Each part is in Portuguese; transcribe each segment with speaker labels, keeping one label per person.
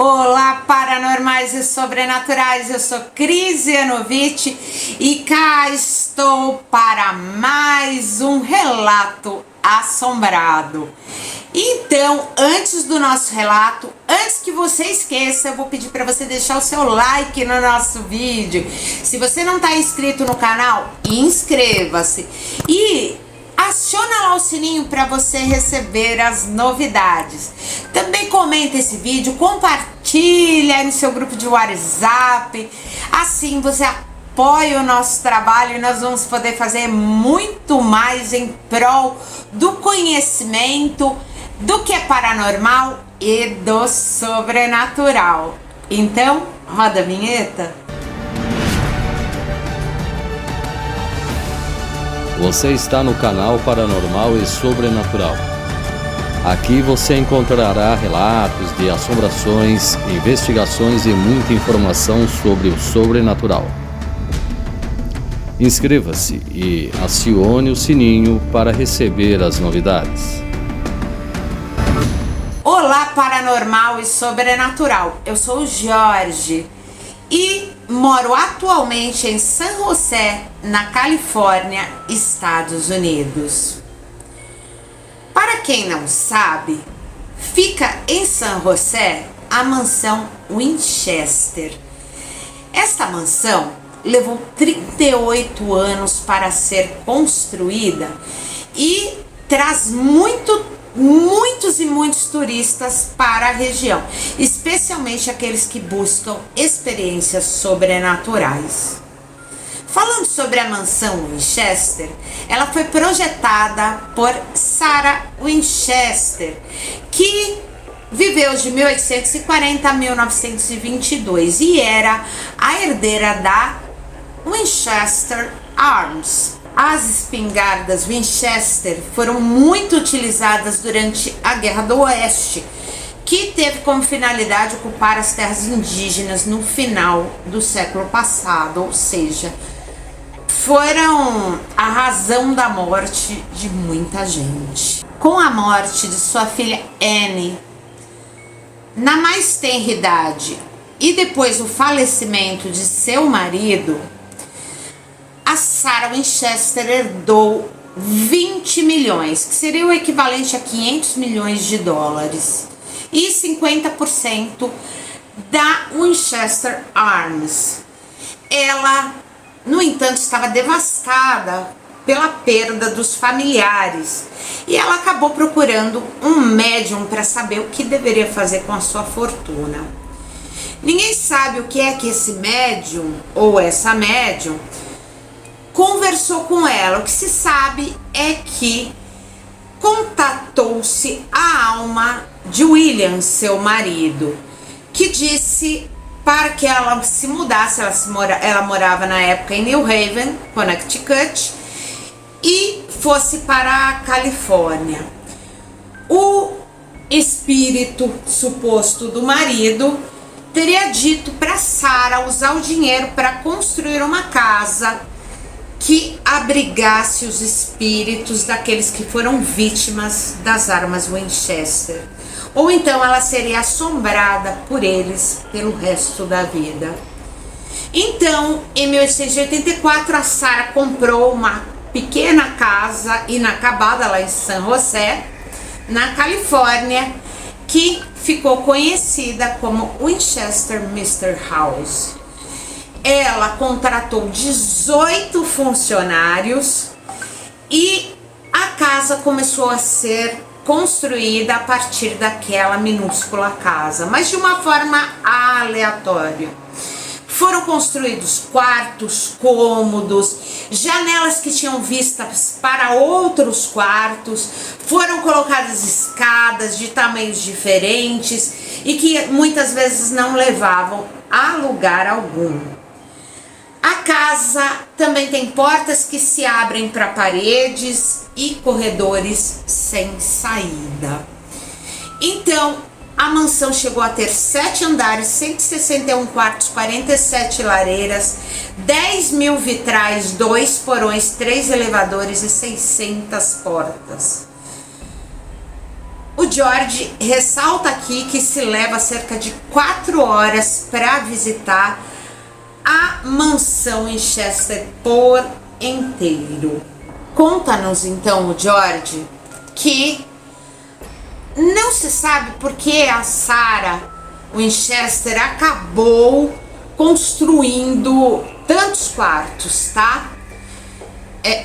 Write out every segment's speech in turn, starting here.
Speaker 1: Olá, paranormais e sobrenaturais, eu sou Cris Yanovitch e cá estou para mais um relato assombrado. Então, antes do nosso relato, antes que você esqueça, eu vou pedir para você deixar o seu like no nosso vídeo. Se você não está inscrito no canal, inscreva-se e aciona lá o sininho para você receber as novidades. Também comenta esse vídeo, compartilha no seu grupo de WhatsApp. Assim você apoia o nosso trabalho e nós vamos poder fazer muito mais em prol do conhecimento do que é paranormal e do sobrenatural. Então, roda a vinheta.
Speaker 2: Você está no canal Paranormal e Sobrenatural. Aqui você encontrará relatos de assombrações, investigações e muita informação sobre o sobrenatural. Inscreva-se e acione o sininho para receber as novidades.
Speaker 1: Olá, paranormal e sobrenatural. Eu sou o Jorge e moro atualmente em San José, na Califórnia, Estados Unidos. Para quem não sabe, fica em San José a mansão Winchester. Esta mansão levou 38 anos para ser construída e traz muitos e muitos turistas para a região, especialmente aqueles que buscam experiências sobrenaturais. Falando sobre a mansão Winchester, ela foi projetada por Sarah Winchester, que viveu de 1840 a 1922 e era a herdeira da Winchester Arms. As espingardas Winchester foram muito utilizadas durante a Guerra do Oeste, que teve como finalidade ocupar as terras indígenas no final do século passado, ou seja, foram a razão da morte de muita gente. Com a morte de sua filha Anne, na mais tenra idade, e depois o falecimento de seu marido, a Sarah Winchester herdou 20 milhões, que seria o equivalente a 500 milhões de dólares, e 50% da Winchester Arms. Ela, no entanto, estava devastada pela perda dos familiares e ela acabou procurando um médium para saber o que deveria fazer com a sua fortuna. Ninguém sabe o que é que esse médium ou essa médium conversou com ela. O que se sabe é que contatou-se a alma de William, seu marido, que disse para que ela se mudasse. Ela morava na época em New Haven, Connecticut, e fosse para a Califórnia. O espírito suposto do marido teria dito para Sarah usar o dinheiro para construir uma casa que abrigasse os espíritos daqueles que foram vítimas das armas Winchester, ou então ela seria assombrada por eles pelo resto da vida. Então, em 1884, a Sarah comprou uma pequena casa inacabada lá em San José, na Califórnia, que ficou conhecida como Winchester Mystery House. Ela contratou 18 funcionários e a casa começou a ser construída a partir daquela minúscula casa, mas de uma forma aleatória. Foram construídos quartos, cômodos, janelas que tinham vistas para outros quartos, foram colocadas escadas de tamanhos diferentes e que muitas vezes não levavam a lugar algum. A casa também tem portas que se abrem para paredes e corredores sem saída. Então, a mansão chegou a ter 7 andares, 161 quartos, 47 lareiras, 10 mil vitrais, 2 porões, 3 elevadores e 600 portas. O George ressalta aqui que se leva cerca de 4 horas para visitar a mansão em Chester por inteiro. Conta-nos então o George que não se sabe por que a Sarah Winchester acabou construindo tantos quartos, tá?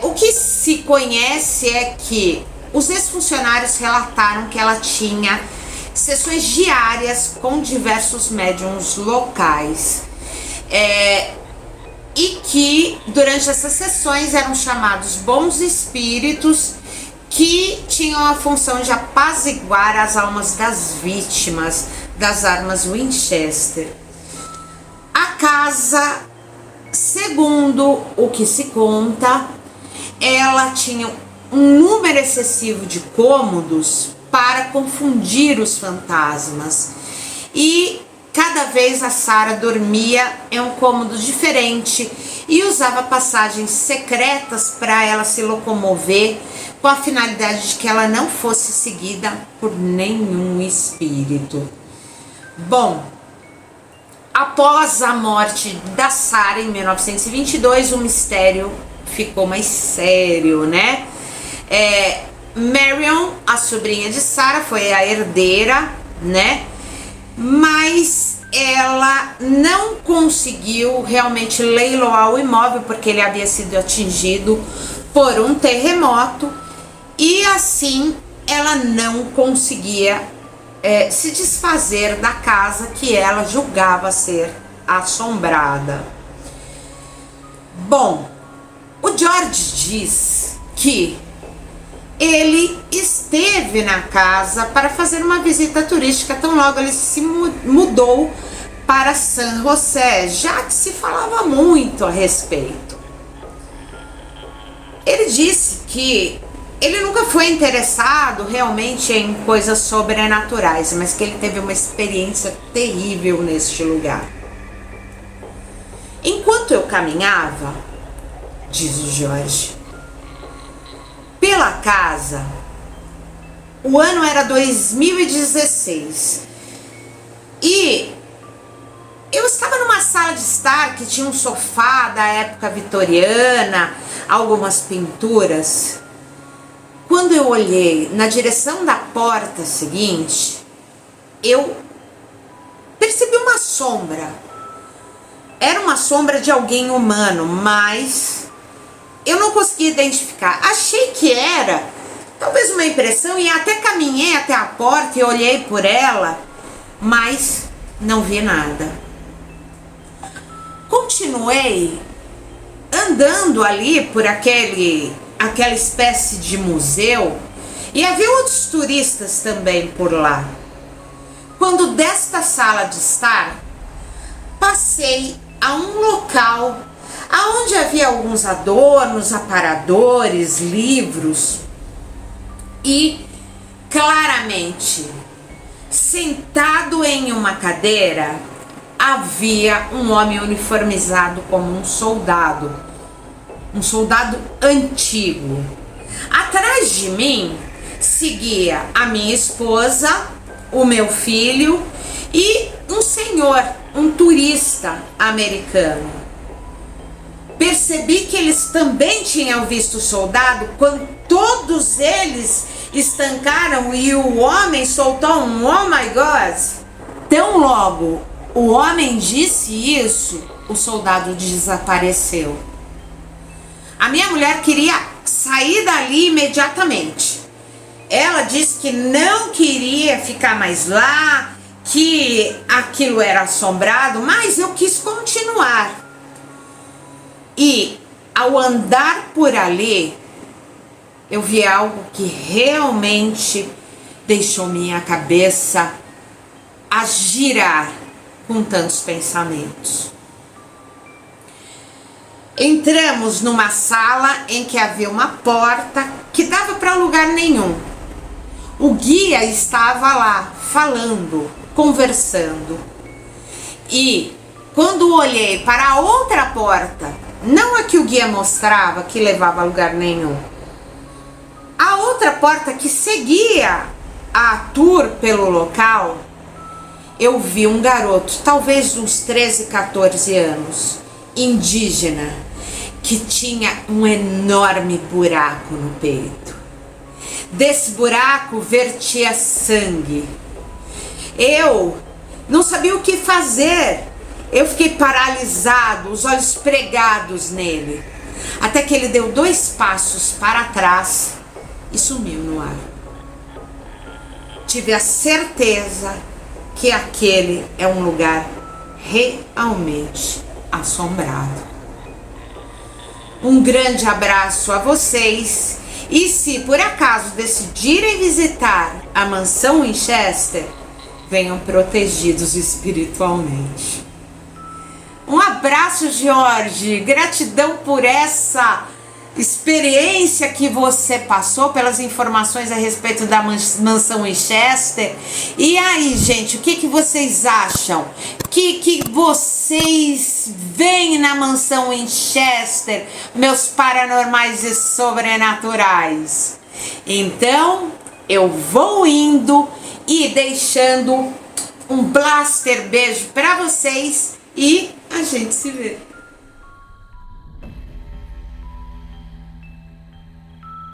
Speaker 1: O que se conhece é que os ex-funcionários relataram que ela tinha sessões diárias com diversos médiums locais. E que durante essas sessões eram chamados bons espíritos que tinham a função de apaziguar as almas das vítimas das armas Winchester. A casa, segundo o que se conta, ela tinha um número excessivo de cômodos para confundir os fantasmas. E cada vez a Sarah dormia em um cômodo diferente e usava passagens secretas para ela se locomover, com a finalidade de que ela não fosse seguida por nenhum espírito. Bom, após a morte da Sarah em 1922, o mistério ficou mais sério, né? Marion, a sobrinha de Sarah, foi a herdeira, né? Mas ela não conseguiu realmente leiloar o imóvel porque ele havia sido atingido por um terremoto e assim ela não conseguia se desfazer da casa que ela julgava ser assombrada. Bom, o George diz que ele esteve na casa para fazer uma visita turística tão logo ele se mudou para San José, já que se falava muito a respeito. Ele disse que ele nunca foi interessado realmente em coisas sobrenaturais, mas que ele teve uma experiência terrível neste lugar. Enquanto eu caminhava, diz o Jorge, pela casa, o ano era 2016 e eu estava numa sala de estar que tinha um sofá da época vitoriana, algumas pinturas. Quando eu olhei na direção da porta seguinte, eu percebi uma sombra. Era uma sombra de alguém humano, mas eu não consegui identificar. Achei que era talvez uma impressão e até caminhei até a porta e olhei por ela, mas não vi nada. Continuei andando ali por aquela espécie de museu e havia outros turistas também por lá. Quando desta sala de estar, passei a um local aonde havia alguns adornos, aparadores, livros e claramente sentado em uma cadeira havia um homem uniformizado como um soldado antigo. Atrás de mim seguia a minha esposa, o meu filho e um senhor, um turista americano. Percebi que eles também tinham visto o soldado quando todos eles estancaram e o homem soltou um "Oh my God!". Tão logo o homem disse isso, o soldado desapareceu. A minha mulher queria sair dali imediatamente. Ela disse que não queria ficar mais lá, que aquilo era assombrado, mas eu quis continuar. E ao andar por ali, eu vi algo que realmente deixou minha cabeça a girar com tantos pensamentos. Entramos numa sala em que havia uma porta que dava para lugar nenhum. O guia estava lá falando, conversando. E quando olhei para a outra porta, não a que o guia mostrava que levava a lugar nenhum, a outra porta que seguia a tour pelo local, eu vi um garoto, talvez de uns 13, 14 anos, indígena, que tinha um enorme buraco no peito. Desse buraco vertia sangue. Eu não sabia o que fazer. Eu fiquei paralisado, os olhos pregados nele, até que ele deu 2 passos para trás e sumiu no ar. Tive a certeza que aquele é um lugar realmente assombrado. Um grande abraço a vocês, e se por acaso decidirem visitar a mansão Winchester, venham protegidos espiritualmente. Um abraço, Jorge, gratidão por essa experiência que você passou, pelas informações a respeito da mansão Winchester. E aí, gente, o que vocês acham? O que vocês veem na mansão Winchester, meus paranormais e sobrenaturais? Então, eu vou indo e deixando um blaster beijo para vocês e a gente se vê.